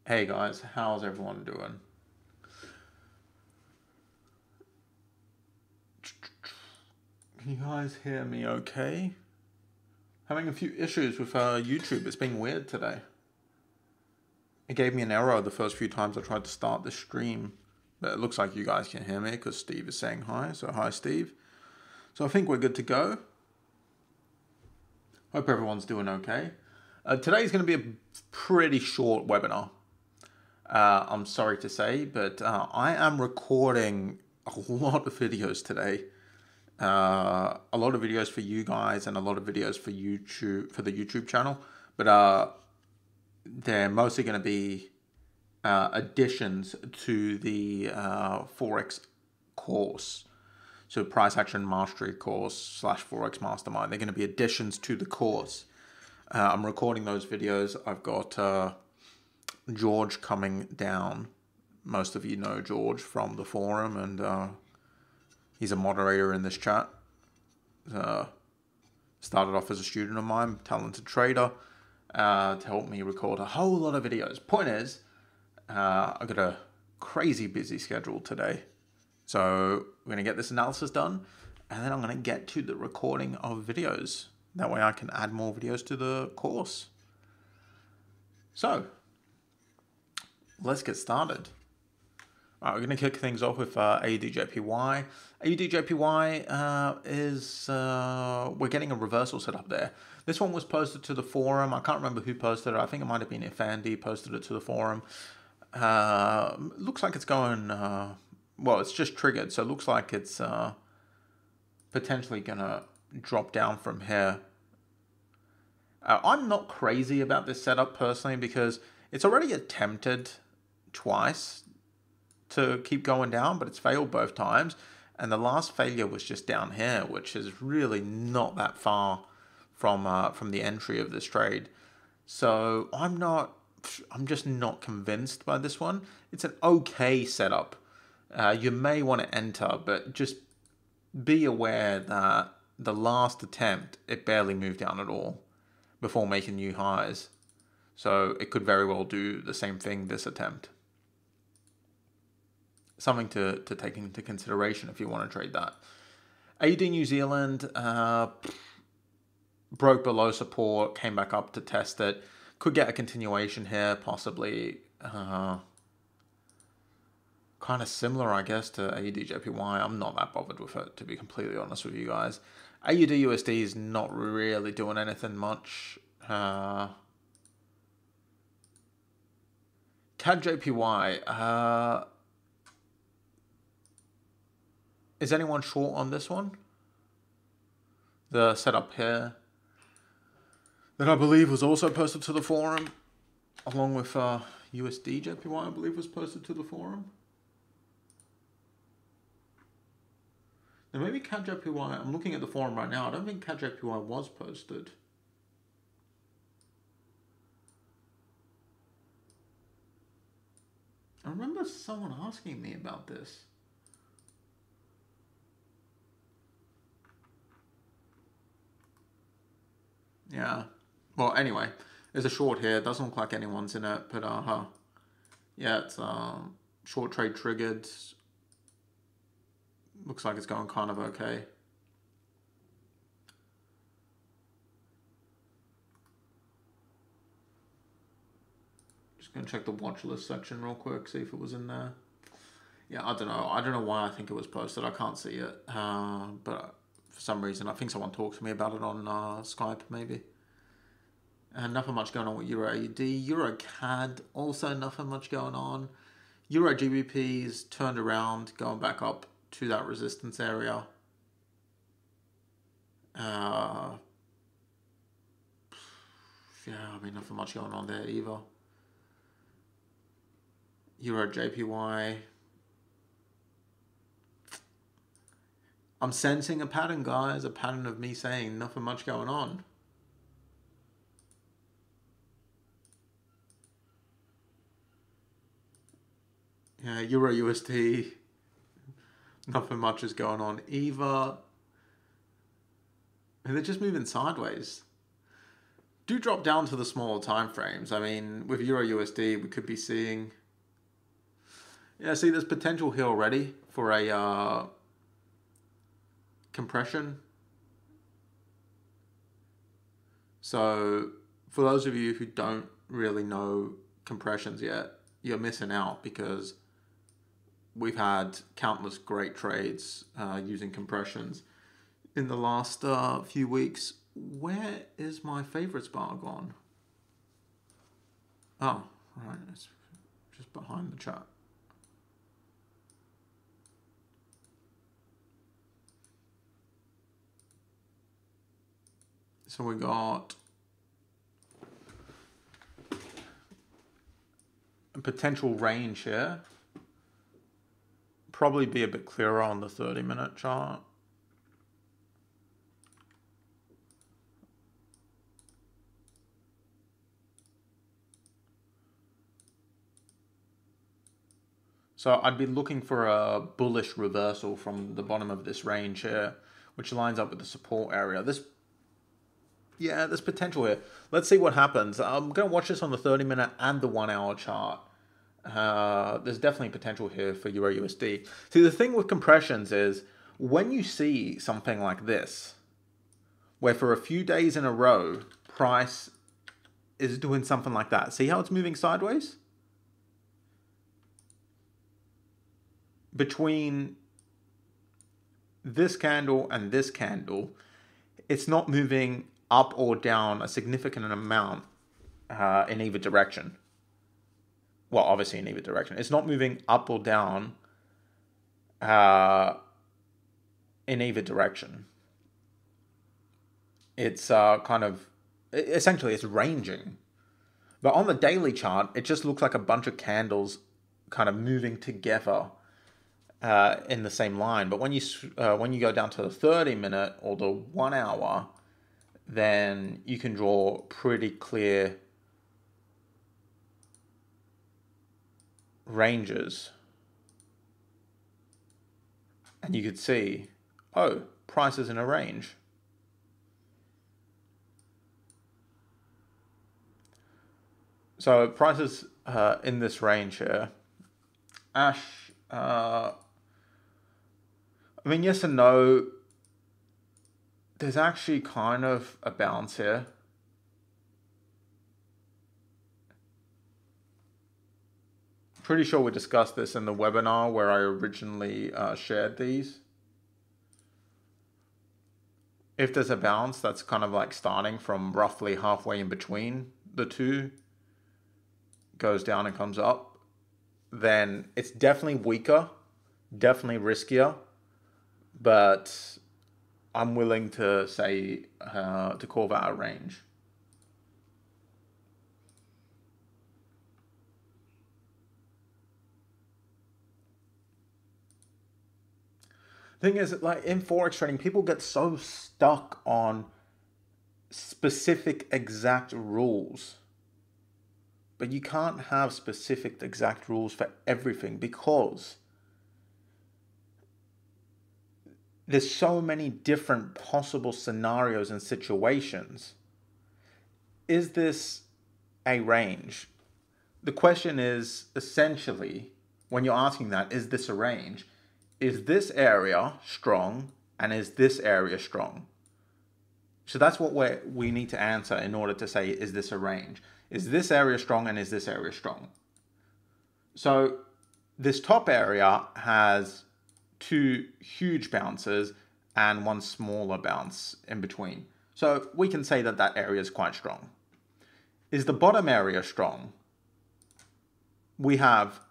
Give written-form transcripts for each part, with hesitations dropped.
Hey guys, how's everyone doing? Can you guys hear me okay? Having a few issues with YouTube. It's being weird today. It gave me an error the first few times I tried to start the stream. But it looks like you guys can hear me because Steve is saying hi. So hi Steve. So I think we're good to go. Hope everyone's doing okay. Today's going to be a pretty short webinar. I'm sorry to say, but I am recording a lot of videos today. A lot of videos for you guys and a lot of videos for YouTube, for the YouTube channel. But they're mostly going to be additions to the Forex course. So price action mastery course / Forex mastermind. They're going to be additions to the course. I'm recording those videos. I've got George coming down. Most of you know George from the forum, and he's a moderator in this chat. Started off as a student of mine, talented trader, to help me record a whole lot of videos. Point is, I've got a crazy busy schedule today. So we're going to get this analysis done, and then I'm going to get to the recording of videos. That way I can add more videos to the course. So let's get started. All right, we're going to kick things off with EURJPY. EURJPY is, we're getting a reversal set up there. This one was posted to the forum. I can't remember who posted it. I think it might have been Ifandi posted it to the forum. Looks like it's going, well, it's just triggered. So it looks like it's potentially going to drop down from here. I'm not crazy about this setup personally because it's already attempted twice to keep going down, but it's failed both times. And the last failure was just down here, which is really not that far from the entry of this trade. So I'm just not convinced by this one. It's an okay setup. You may want to enter, but just be aware that the last attempt, it barely moved down at all before making new highs. So it could very well do the same thing this attempt. Something to take into consideration if you want to trade that. AUD New Zealand broke below support, came back up to test it. Could get a continuation here, possibly. Kind of similar, I guess, to EURJPY. I'm not that bothered with it, to be completely honest with you guys. AUD USD is not really doing anything much. CAD JPY. Is anyone short on this one? The setup here that I believe was also posted to the forum, along with USD JPY, I believe was posted to the forum. Now maybe CAD JPY, I'm looking at the forum right now, I don't think CAD JPY was posted. I remember someone asking me about this. Yeah. Well, anyway, there's a short here. It doesn't look like anyone's in it, but yeah, it's short trade triggered. Looks like it's going kind of okay. Just gonna check the watch list section real quick, see if it was in there. Yeah, I don't know. I don't know why I think it was posted. I can't see it, but for some reason, I think someone talked to me about it on Skype, maybe. And nothing much going on with EURAD. EURCAD, also nothing much going on. EURJPY's turned around, going back up to that resistance area. Yeah, I mean, nothing much going on there either. EURJPY. I'm sensing a pattern, guys. A pattern of me saying nothing much going on. Yeah, Euro USD. Nothing much is going on either. And they're just moving sideways. do drop down to the smaller time frames. I mean, with EURUSD, we could be seeing, yeah, see, there's potential here already for a compression. So for those of you who don't really know compressions yet, you're missing out, because we've had countless great trades using compressions in the last few weeks. Where is my favorites bar gone? Oh, right, it's just behind the chat. So we got a potential range here. Probably be a bit clearer on the 30-minute chart. So I'd be looking for a bullish reversal from the bottom of this range here, which lines up with the support area. There's potential here. Let's see what happens. I'm going to watch this on the 30-minute and the 1-hour chart. There's definitely potential here for EURUSD. See, the thing with compressions is when you see something like this, where for a few days in a row, price is doing something like that. See how it's moving sideways? Between this candle and this candle, it's not moving up or down a significant amount in either direction. Well, obviously in either direction. It's not moving up or down in either direction. It's essentially it's ranging. But on the daily chart, it just looks like a bunch of candles kind of moving together in the same line. But when you go down to the 30-minute or the 1 hour, then you can draw pretty clear ranges. And you could see, oh, price is in a range. So prices in this range here. Ash, I mean, yes and no. There's actually kind of a bounce here. Pretty sure we discussed this in the webinar where I originally shared these. If there's a bounce that's kind of like starting from roughly halfway in between the two, goes down and comes up, then it's definitely weaker, definitely riskier, but I'm willing to say, to call that a range. Thing is, like in Forex trading, people get so stuck on specific exact rules. But you can't have specific exact rules for everything, because there's so many different possible scenarios and situations. Is this a range? The question is essentially, when you're asking that, is this a range? Is this area strong and is this area strong? So that's what we need to answer in order to say, is this a range? Is this area strong and is this area strong? So this top area has two huge bounces and one smaller bounce in between. So we can say that that area is quite strong. Is the bottom area strong? We have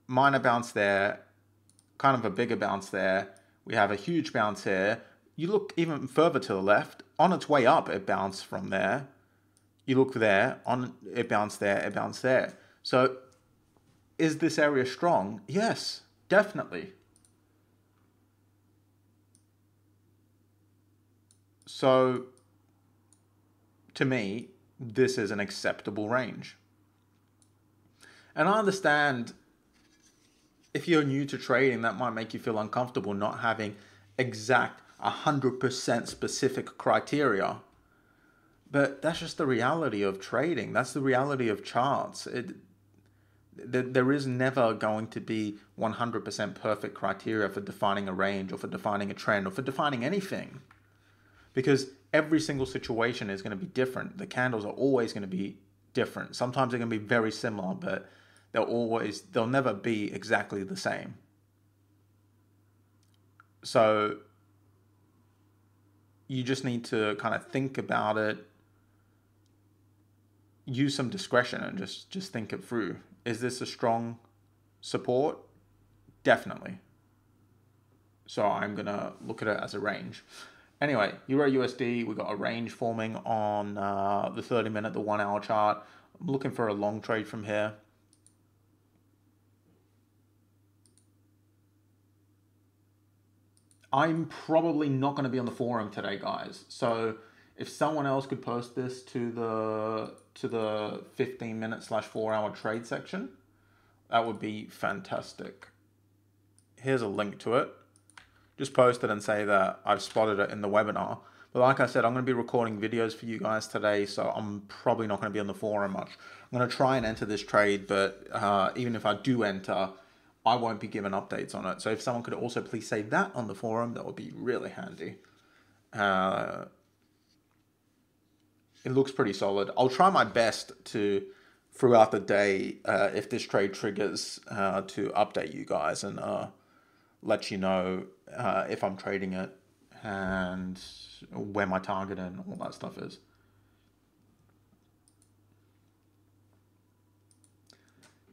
minor bounce there, kind of a bigger bounce there. We have a huge bounce here. You look even further to the left, on its way up, it bounced from there. You look there, it bounced there, it bounced there. So is this area strong? Yes, definitely. So to me, this is an acceptable range. And I understand if you're new to trading, that might make you feel uncomfortable not having exact 100% specific criteria. But that's just the reality of trading. That's the reality of charts. There is never going to be 100% perfect criteria for defining a range or for defining a trend or for defining anything. Because every single situation is going to be different. The candles are always going to be different. Sometimes they're going to be very similar, but they'll never be exactly the same. So you just need to kind of think about it, use some discretion, and just think it through. Is this a strong support? Definitely. So I'm going to look at it as a range. Anyway, Euro USD, we got a range forming on the 30-minute, the 1 hour chart. I'm looking for a long trade from here. I'm probably not going to be on the forum today, guys. So if someone else could post this to the 15-minute/4 hour trade section, that would be fantastic. Here's a link to it. Just post it and say that I've spotted it in the webinar. But like I said, I'm going to be recording videos for you guys today, so I'm probably not going to be on the forum much. I'm going to try and enter this trade, but even if I do enter, I won't be given updates on it. So if someone could also please say that on the forum, that would be really handy. It looks pretty solid. I'll try my best to, throughout the day, if this trade triggers, to update you guys and let you know if I'm trading it and where my target and all that stuff is.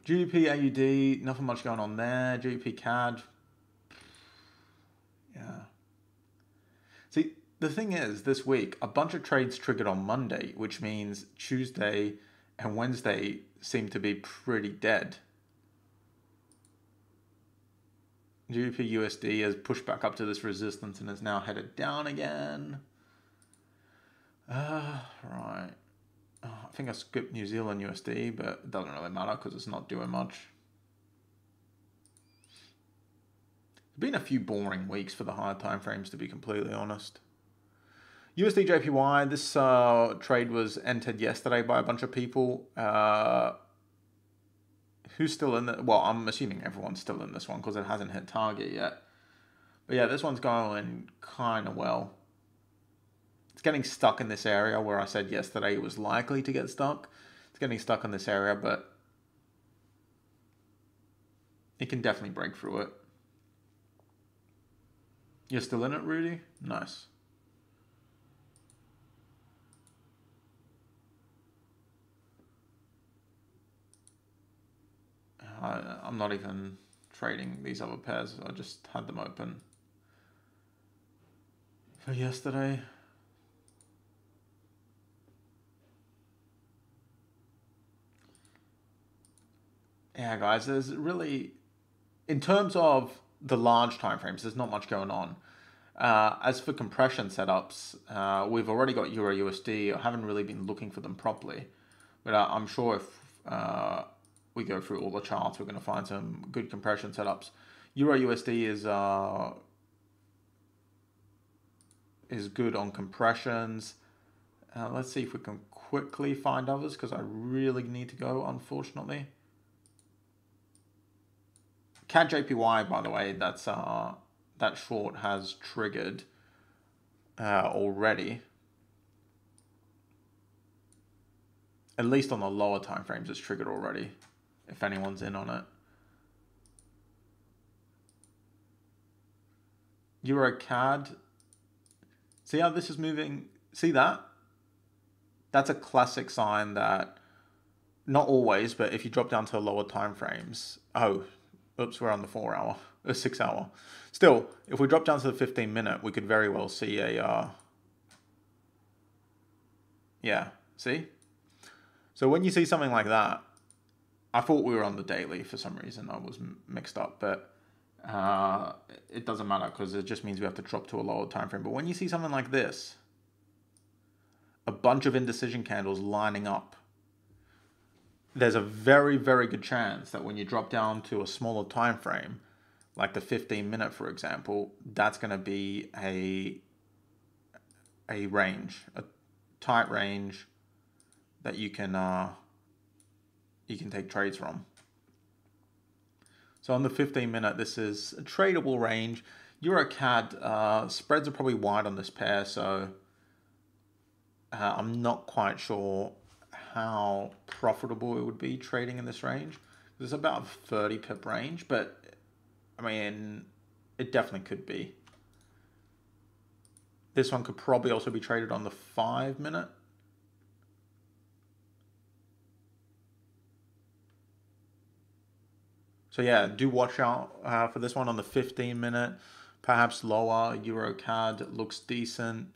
GBP AUD, nothing much going on there. GBP CAD, yeah. See, the thing is, this week, a bunch of trades triggered on Monday, which means Tuesday and Wednesday seem to be pretty dead. GBP USD has pushed back up to this resistance and is now headed down again. Right. I think I skipped New Zealand USD, but it doesn't really matter because it's not doing much. It's been a few boring weeks for the higher time frames, to be completely honest. USD JPY, this trade was entered yesterday by a bunch of people. Who's still in it? Well, I'm assuming everyone's still in this one because it hasn't hit target yet. But yeah, this one's going kind of well. It's getting stuck in this area where I said yesterday it was likely to get stuck. It's getting stuck in this area, but it can definitely break through it. You're still in it, Rudy? Nice. I'm not even trading these other pairs. I just had them open for yesterday. Yeah, guys, there's really, in terms of the large time frames, there's not much going on. As for compression setups, we've already got Euro USD. I haven't really been looking for them properly, but I'm sure if we go through all the charts, we're going to find some good compression setups. Euro USD is good on compressions. Let's see if we can quickly find others because I really need to go, unfortunately. CAD JPY, by the way, that's that short has triggered already. At least on the lower time frames, it's triggered already. If anyone's in on it. EURCAD. See how this is moving? See that? That's a classic sign that, not always, but if you drop down to lower time frames. Oh, oops, we're on the 4 hour, 6 hour. Still, if we drop down to the 15-minute, we could very well see a, yeah, see? So when you see something like that, I thought we were on the daily for some reason. I was mixed up, but it doesn't matter because it just means we have to drop to a lower time frame. But when you see something like this, a bunch of indecision candles lining up, there's a very, very good chance that when you drop down to a smaller time frame, like the 15-minute, for example, that's going to be a range, tight range that you can take trades from. So on the 15-minute, this is a tradable range. EURCAD spreads are probably wide on this pair, so I'm not quite sure how profitable it would be trading in this range. There's about a 30 pip range, but I mean, it definitely could be. This one could probably also be traded on the 5-minute. So yeah, do watch out for this one on the 15-minute, perhaps lower. EURCAD looks decent.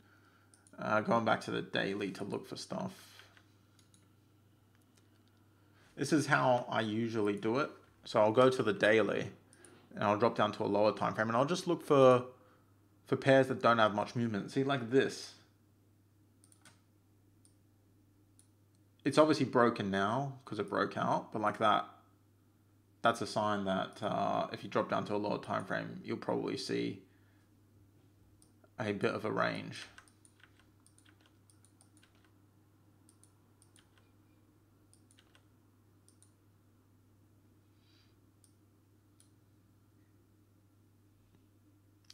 Going back to the daily to look for stuff. This is how I usually do it. So I'll go to the daily and I'll drop down to a lower time frame and I'll just look for pairs that don't have much movement. See, like this. It's obviously broken now because it broke out, but like that, that's a sign that if you drop down to a lower time frame, you'll probably see a bit of a range.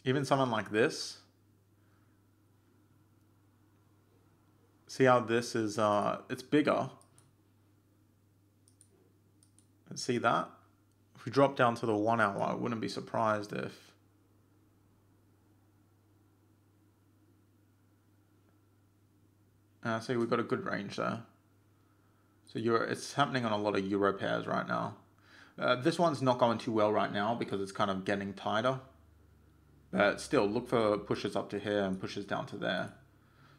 Even something like this. See how this is, it's bigger. And see that? If we drop down to the 1 hour, I wouldn't be surprised if see, we've got a good range there. So it's happening on a lot of euro pairs right now. This one's not going too well right now because it's kind of getting tighter. But still, look for pushes up to here and pushes down to there.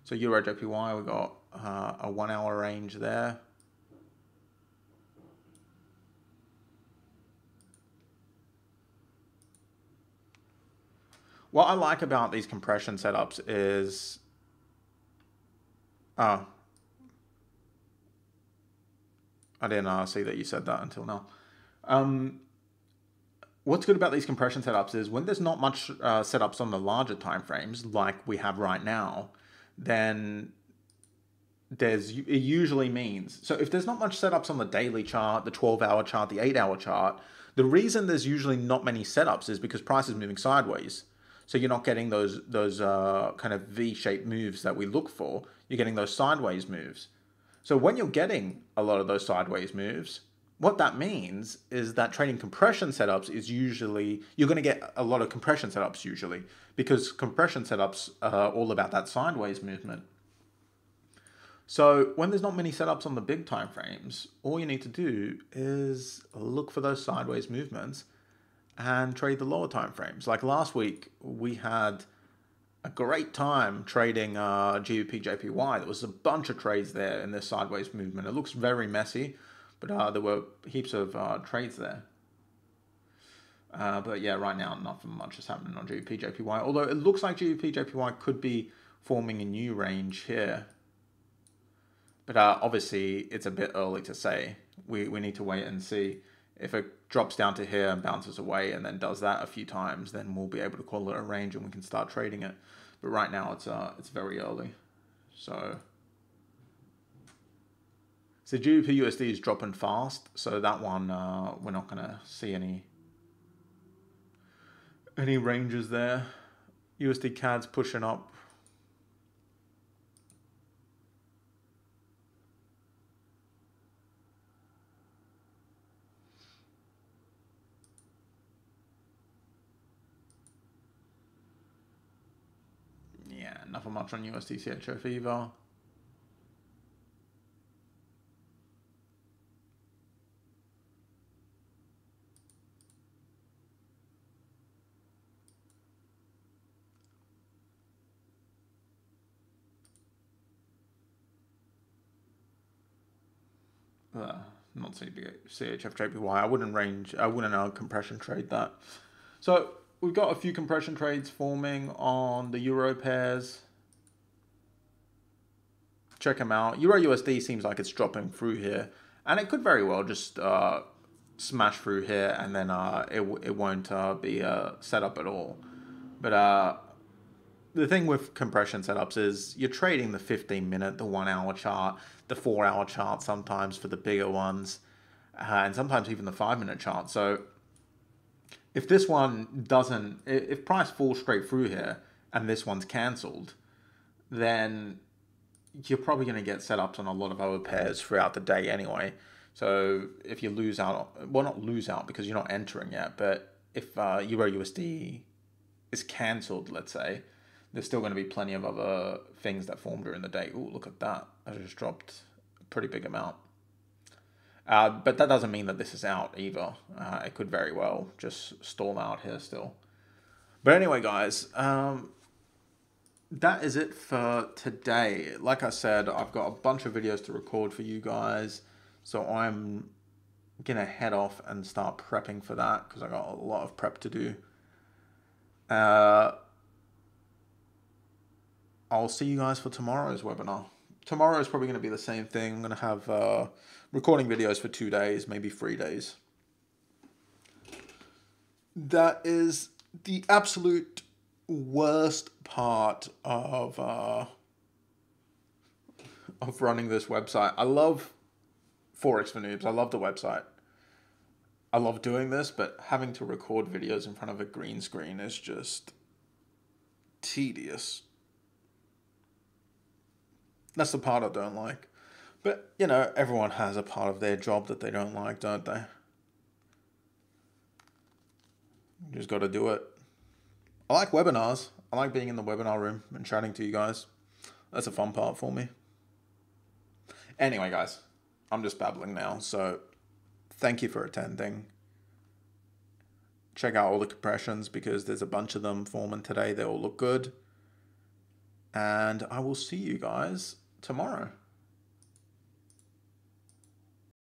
So EURJPY, we've got a 1 hour range there. What I like about these compression setups is I didn't see that you said that until now. What's good about these compression setups is when there's not much setups on the larger time frames like we have right now, then it usually means, so if there's not much setups on the daily chart, the 12-hour chart, the 8-hour chart, the reason there's usually not many setups is because price is moving sideways. So you're not getting those kind of V-shaped moves that we look for. You're getting those sideways moves. So when you're getting a lot of those sideways moves, what that means is that trading compression setups is usually, you're going to get a lot of compression setups usually, because compression setups are all about that sideways movement. So when there's not many setups on the big time frames, all you need to do is look for those sideways movements and trade the lower time frames. Like last week, we had a great time trading EURJPY. There was a bunch of trades there in this sideways movement. It looks very messy, but there were heaps of trades there. But yeah, right now, nothing much is happening on EURJPY. Although it looks like EURJPY could be forming a new range here. But obviously, it's a bit early to say. We need to wait and see. If it drops down to here and bounces away and then does that a few times, then we'll be able to call it a range and we can start trading it. But right now, it's very early. So GBP USD is dropping fast, so that one we're not going to see any ranges there. USD CAD's pushing up. Yeah, nothing much on USD CHF either. Not CHF I wouldn't compression trade that. So we've got a few compression trades forming on the euro pairs. Check them out. Euro USD seems like it's dropping through here, and it could very well just smash through here, and then it won't be set up at all. But the thing with compression setups is you're trading the 15-minute, the 1 hour chart, the 4 hour chart sometimes for the bigger ones, and sometimes even the 5-minute chart. So if this one doesn't, if price falls straight through here and this one's cancelled, then you're probably going to get setups on a lot of other pairs throughout the day anyway. So if you lose out, well, not lose out because you're not entering yet, but if EURUSD is cancelled, let's say, there's still going to be plenty of other things that form during the day. Ooh, look at that. I just dropped a pretty big amount. But that doesn't mean that this is out either. It could very well just stall out here still. But anyway, guys, that is it for today. Like I said, I've got a bunch of videos to record for you guys. So I'm going to head off and start prepping for that because I got a lot of prep to do. I'll see you guys for tomorrow's webinar. Tomorrow is probably going to be the same thing. I'm going to have recording videos for 2 days, maybe 3 days. That is the absolute worst part of running this website. I love Forex for Noobs. I love the website. I love doing this, but having to record videos in front of a green screen is just tedious. That's the part I don't like. But, you know, everyone has a part of their job that they don't like, don't they? You just got to do it. I like webinars. I like being in the webinar room and chatting to you guys. That's a fun part for me. Anyway, guys, I'm just babbling now. So thank you for attending. Check out all the compressions because there's a bunch of them forming today. They all look good. And I will see you guys tomorrow.